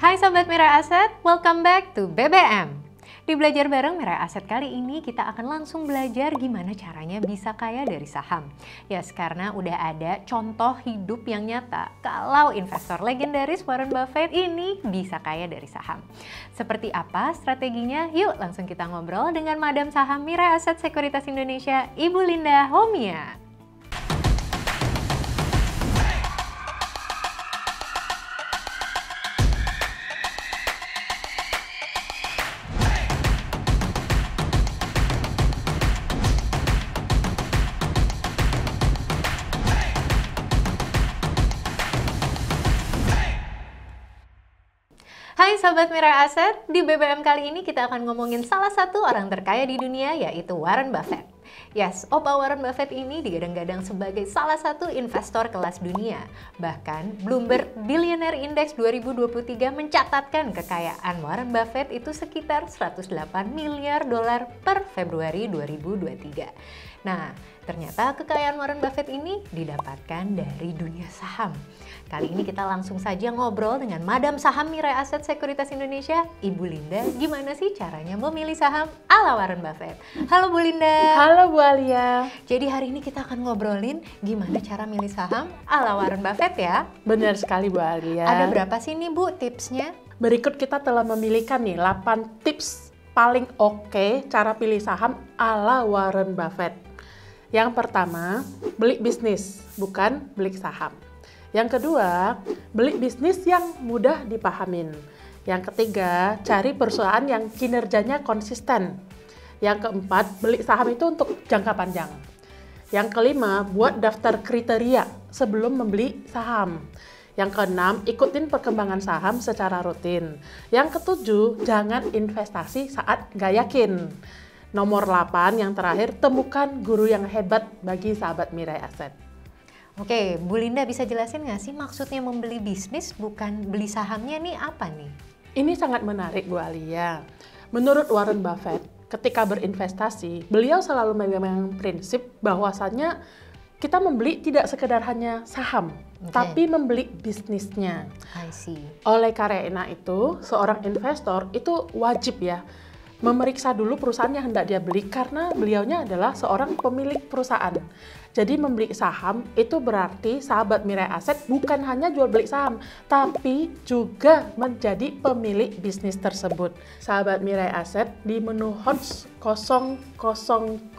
Hai Sobat Mirai Aset, welcome back to BBM. Di Belajar Bareng Mirai Aset kali ini kita akan langsung belajar gimana caranya bisa kaya dari saham. Yes, karena udah ada contoh hidup yang nyata kalau investor legendaris Warren Buffett ini bisa kaya dari saham. Seperti apa strateginya? Yuk langsung kita ngobrol dengan Madam Saham Mirai Aset Sekuritas Indonesia, Ibu Linda Homia. Hai Sobat Mirai Aset, di BBM kali ini kita akan ngomongin salah satu orang terkaya di dunia yaitu Warren Buffett. Yes, Opa Warren Buffett ini digadang-gadang sebagai salah satu investor kelas dunia. Bahkan Bloomberg Billionaire Index 2023 mencatatkan kekayaan Warren Buffett itu sekitar 108 miliar dolar per Februari 2023. Nah, ternyata kekayaan Warren Buffett ini didapatkan dari dunia saham. Kali ini kita langsung saja ngobrol dengan Madam Saham Mirai Aset Sekuritas Indonesia, Ibu Linda. Gimana sih caranya memilih saham ala Warren Buffett? Halo Bu Linda. Halo Bu Alia. Jadi hari ini kita akan ngobrolin gimana cara milih saham ala Warren Buffett ya. Benar sekali Bu Alia. Ada berapa sih nih Bu tipsnya? Berikut kita telah memilihkan nih 8 tips paling oke cara pilih saham ala Warren Buffett. Yang pertama, beli bisnis, bukan beli saham. Yang kedua, beli bisnis yang mudah dipahamin. Yang ketiga, cari perusahaan yang kinerjanya konsisten. Yang keempat, beli saham itu untuk jangka panjang. Yang kelima, buat daftar kriteria sebelum membeli saham. Yang keenam, ikutin perkembangan saham secara rutin. Yang ketujuh, jangan investasi saat nggak yakin. Nomor 8, yang terakhir, temukan guru yang hebat bagi sahabat Mirai Aset. Oke, Bu Linda bisa jelasin nggak sih maksudnya membeli bisnis bukan beli sahamnya nih apa nih? Ini sangat menarik Bu Alia. Menurut Warren Buffett, ketika berinvestasi, beliau selalu memegang prinsip bahwasannya kita membeli tidak sekedar hanya saham, tapi membeli bisnisnya. I see. Oleh karena itu, seorang investor itu wajib ya memeriksa dulu perusahaan yang hendak dia beli karena beliaunya adalah seorang pemilik perusahaan. Jadi membeli saham itu berarti sahabat Mirai Aset bukan hanya jual beli saham, tapi juga menjadi pemilik bisnis tersebut. Sahabat Mirai Aset di menu HOTS 0001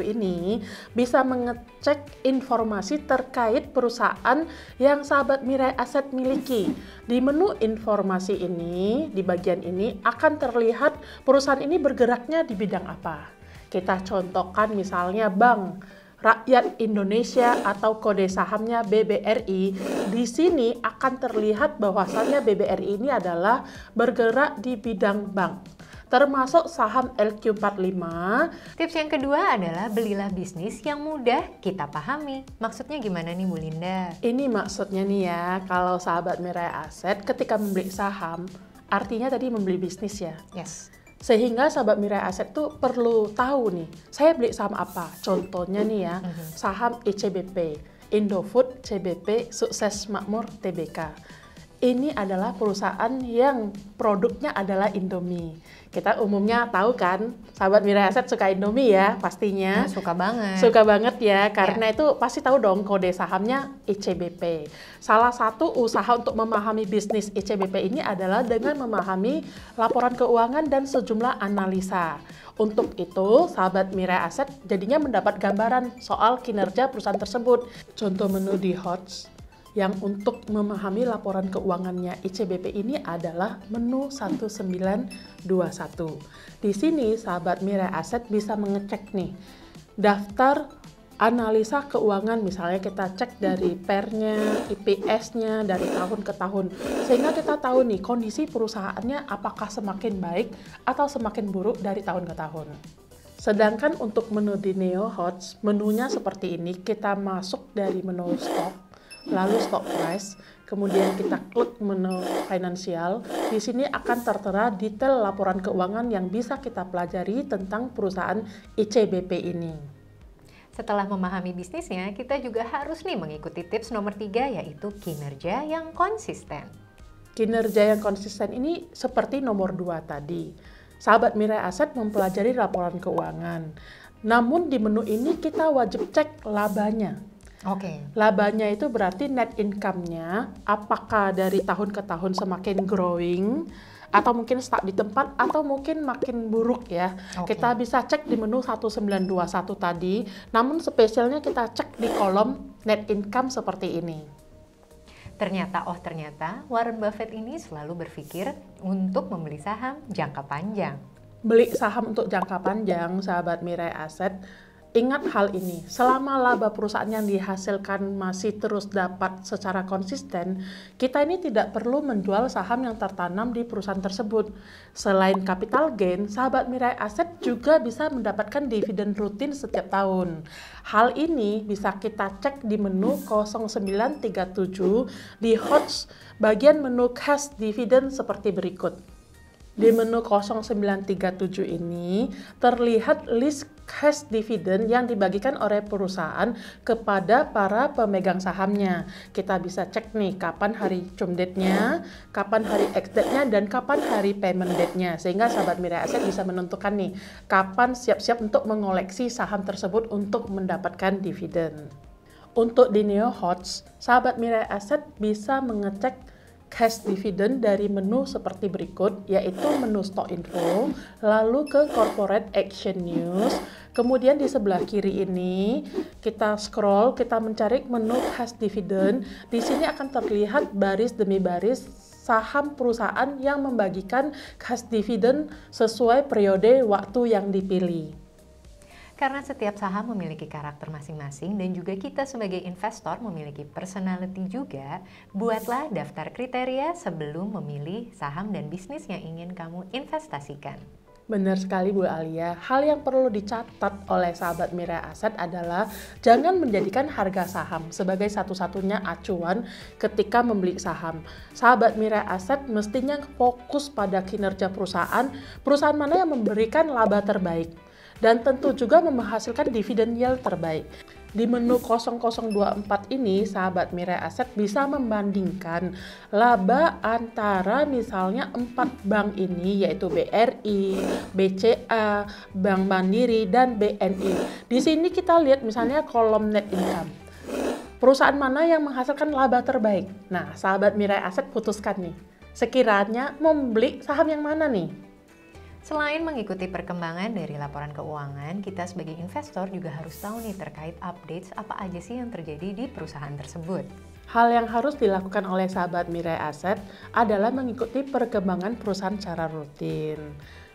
ini bisa mengecek informasi terkait perusahaan yang sahabat Mirai Aset miliki. Di menu informasi ini, di bagian ini akan terlihat perusahaan ini bergeraknya di bidang apa. Kita contohkan misalnya Bank Rakyat Indonesia atau kode sahamnya BBRI. Di sini akan terlihat bahwasannya BBRI ini adalah bergerak di bidang bank, termasuk saham LQ45. Tips yang kedua adalah belilah bisnis yang mudah kita pahami. Maksudnya gimana nih Bu Linda? Ini maksudnya nih ya, kalau sahabat Mirai Aset ketika membeli saham, artinya tadi membeli bisnis ya. Yes. Sehingga sahabat Mirai Aset tuh perlu tahu nih, saya beli saham apa? Contohnya nih ya, saham ICBP, Indofood, CBP, Sukses Makmur, TBK. Ini adalah perusahaan yang produknya adalah Indomie. Kita umumnya tahu kan, sahabat Mirai Aset suka Indomie ya pastinya. Suka banget. Suka banget ya, karena itu pasti tahu dong kode sahamnya ICBP. Salah satu usaha untuk memahami bisnis ICBP ini adalah dengan memahami laporan keuangan dan sejumlah analisa. Untuk itu, sahabat Mirai Aset jadinya mendapat gambaran soal kinerja perusahaan tersebut. Contoh menu di HOTS yang untuk memahami laporan keuangannya ICBP ini adalah menu 1921. Di sini sahabat Mirai Aset bisa mengecek nih daftar analisa keuangan, misalnya kita cek dari PER-nya, IPS-nya dari tahun ke tahun, sehingga kita tahu nih kondisi perusahaannya apakah semakin baik atau semakin buruk dari tahun ke tahun. Sedangkan untuk menu di Neo HOTS, menunya seperti ini, kita masuk dari menu stock, lalu stock price, kemudian kita klik menu finansial. Di sini akan tertera detail laporan keuangan yang bisa kita pelajari tentang perusahaan ICBP ini. Setelah memahami bisnisnya, kita juga harus nih mengikuti tips nomor 3 yaitu kinerja yang konsisten. Kinerja yang konsisten ini seperti nomor 2 tadi. Sahabat Mirai Aset mempelajari laporan keuangan. Namun di menu ini kita wajib cek labanya. Oke. Labanya itu berarti net income-nya apakah dari tahun ke tahun semakin growing atau mungkin stuck di tempat atau mungkin makin buruk ya. Kita bisa cek di menu 1921 tadi, namun spesialnya kita cek di kolom net income seperti ini. Ternyata Warren Buffett ini selalu berpikir untuk membeli saham jangka panjang. Beli saham untuk jangka panjang, sahabat Mirai Aset, ingat hal ini, selama laba perusahaan yang dihasilkan masih terus dapat secara konsisten, kita ini tidak perlu menjual saham yang tertanam di perusahaan tersebut. Selain capital gain, sahabat Mirai Aset juga bisa mendapatkan dividen rutin setiap tahun. Hal ini bisa kita cek di menu 0937 di HOTS bagian menu cash dividend seperti berikut. Di menu 0937 ini terlihat list cash dividend yang dibagikan oleh perusahaan kepada para pemegang sahamnya. Kita bisa cek nih kapan hari cum date-nya, kapan hari ex date-nya, dan kapan hari payment date-nya. Sehingga sahabat Mirai Aset bisa menentukan nih kapan siap-siap untuk mengoleksi saham tersebut untuk mendapatkan dividen. Untuk di Neo HOTS, sahabat Mirai Aset bisa mengecek cash dividend dari menu seperti berikut, yaitu menu stock info, lalu ke corporate action news, kemudian di sebelah kiri ini kita scroll, kita mencari menu cash dividend. Di sini akan terlihat baris demi baris saham perusahaan yang membagikan cash dividend sesuai periode waktu yang dipilih. Karena setiap saham memiliki karakter masing-masing dan juga kita sebagai investor memiliki personality juga, buatlah daftar kriteria sebelum memilih saham dan bisnis yang ingin kamu investasikan. Benar sekali Bu Alia, hal yang perlu dicatat oleh sahabat Mirai Aset adalah jangan menjadikan harga saham sebagai satu-satunya acuan ketika membeli saham. Sahabat Mirai Aset mestinya fokus pada kinerja perusahaan mana yang memberikan laba terbaik. Dan tentu juga menghasilkan dividen yield terbaik. Di menu 0024 ini, sahabat Mirai Aset bisa membandingkan laba antara misalnya 4 bank ini, yaitu BRI, BCA, Bank Mandiri, dan BNI. Di sini kita lihat misalnya kolom net income. Perusahaan mana yang menghasilkan laba terbaik? Nah, sahabat Mirai Aset putuskan nih, sekiranya mau membeli saham yang mana nih? Selain mengikuti perkembangan dari laporan keuangan, kita sebagai investor juga harus tahu nih terkait updates apa aja sih yang terjadi di perusahaan tersebut. Hal yang harus dilakukan oleh sahabat Mirai Aset adalah mengikuti perkembangan perusahaan secara rutin.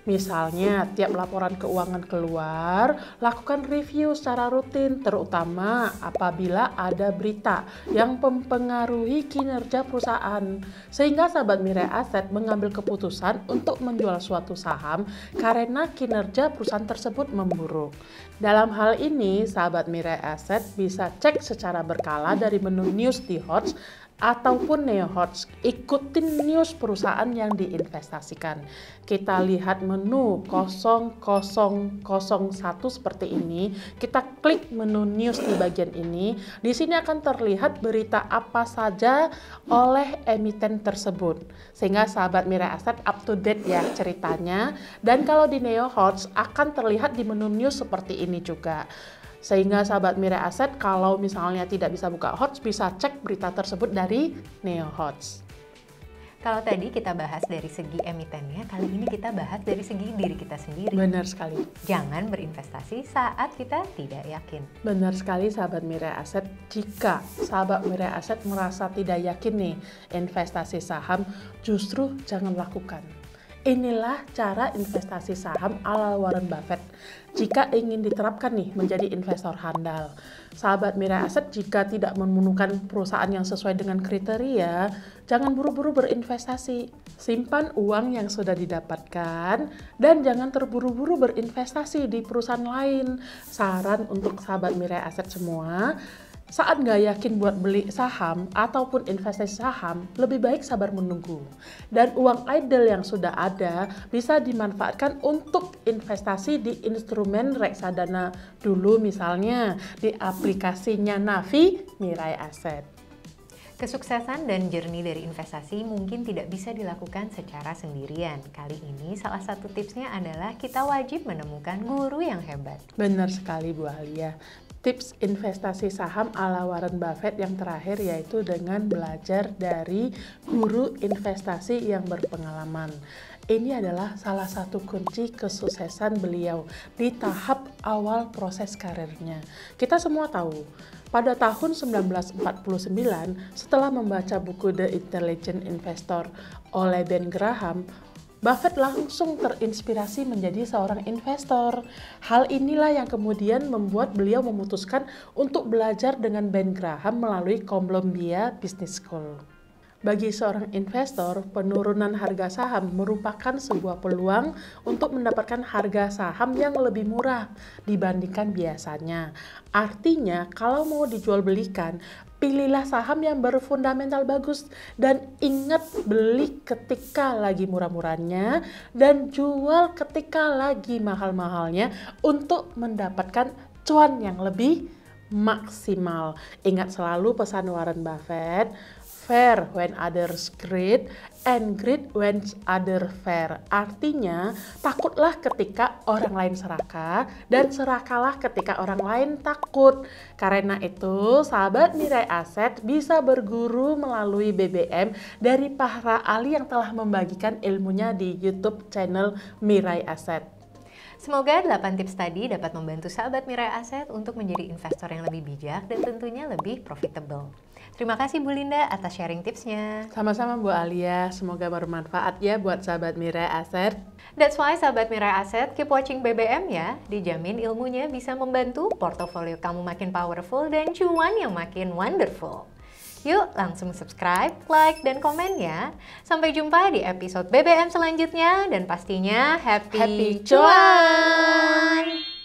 Misalnya, tiap laporan keuangan keluar, lakukan review secara rutin, terutama apabila ada berita yang mempengaruhi kinerja perusahaan. Sehingga sahabat Mirai Aset mengambil keputusan untuk menjual suatu saham karena kinerja perusahaan tersebut memburuk. Dalam hal ini, sahabat Mirai Aset bisa cek secara berkala dari menu news di HOTS ataupun Neo HOTS, ikutin news perusahaan yang diinvestasikan. Kita lihat menu 0001 seperti ini, kita klik menu news di bagian ini. Di sini akan terlihat berita apa saja oleh emiten tersebut. Sehingga sahabat Mirai Aset up to date ya ceritanya. Dan kalau di Neo HOTS akan terlihat di menu news seperti ini juga. Sehingga sahabat Mirai Aset kalau misalnya tidak bisa buka HOTS bisa cek berita tersebut dari Neo HOTS. Kalau tadi kita bahas dari segi emitennya, kali ini kita bahas dari segi diri kita sendiri. Benar sekali. Jangan berinvestasi saat kita tidak yakin. Benar sekali sahabat Mirai Aset. Jika sahabat Mirai Aset merasa tidak yakin nih investasi saham, justru jangan lakukan. Inilah cara investasi saham ala Warren Buffett. Jika ingin diterapkan nih menjadi investor handal, sahabat Mirai Aset jika tidak menemukan perusahaan yang sesuai dengan kriteria, jangan buru-buru berinvestasi. Simpan uang yang sudah didapatkan dan jangan terburu-buru berinvestasi di perusahaan lain. Saran untuk sahabat Mirai Aset semua, saat nggak yakin buat beli saham ataupun investasi saham, lebih baik sabar menunggu. Dan uang idle yang sudah ada bisa dimanfaatkan untuk investasi di instrumen reksadana dulu, misalnya di aplikasinya Navi Mirai Aset. Kesuksesan dan journey dari investasi mungkin tidak bisa dilakukan secara sendirian. Kali ini salah satu tipsnya adalah kita wajib menemukan guru yang hebat. Benar sekali Bu Alia. Tips investasi saham ala Warren Buffett yang terakhir yaitu dengan belajar dari guru investasi yang berpengalaman. Ini adalah salah satu kunci kesuksesan beliau di tahap awal proses karirnya. Kita semua tahu, pada tahun 1949, setelah membaca buku The Intelligent Investor oleh Ben Graham, Buffett langsung terinspirasi menjadi seorang investor. Hal inilah yang kemudian membuat beliau memutuskan untuk belajar dengan Ben Graham melalui Columbia Business School. Bagi seorang investor, penurunan harga saham merupakan sebuah peluang untuk mendapatkan harga saham yang lebih murah dibandingkan biasanya. Artinya, kalau mau dijual belikan, pilihlah saham yang berfundamental bagus dan ingat beli ketika lagi murah-murahnya dan jual ketika lagi mahal-mahalnya untuk mendapatkan cuan yang lebih maksimal. Ingat selalu pesan Warren Buffett, fair when others greed and greed when others fair. Artinya, takutlah ketika orang lain serakah dan serakalah ketika orang lain takut. Karena itu, sahabat Mirai Aset bisa berguru melalui BBM dari para ahli yang telah membagikan ilmunya di YouTube channel Mirai Aset. Semoga 8 tips tadi dapat membantu sahabat Mirai Aset untuk menjadi investor yang lebih bijak dan tentunya lebih profitable. Terima kasih Bu Linda atas sharing tipsnya. Sama-sama Bu Alia, semoga bermanfaat ya buat sahabat Mirai Aset. That's why sahabat Mirai Aset, keep watching BBM ya. Dijamin ilmunya bisa membantu portofolio kamu makin powerful dan cuan yang makin wonderful. Yuk langsung subscribe, like, dan komen ya. Sampai jumpa di episode BBM selanjutnya dan pastinya happy cuan!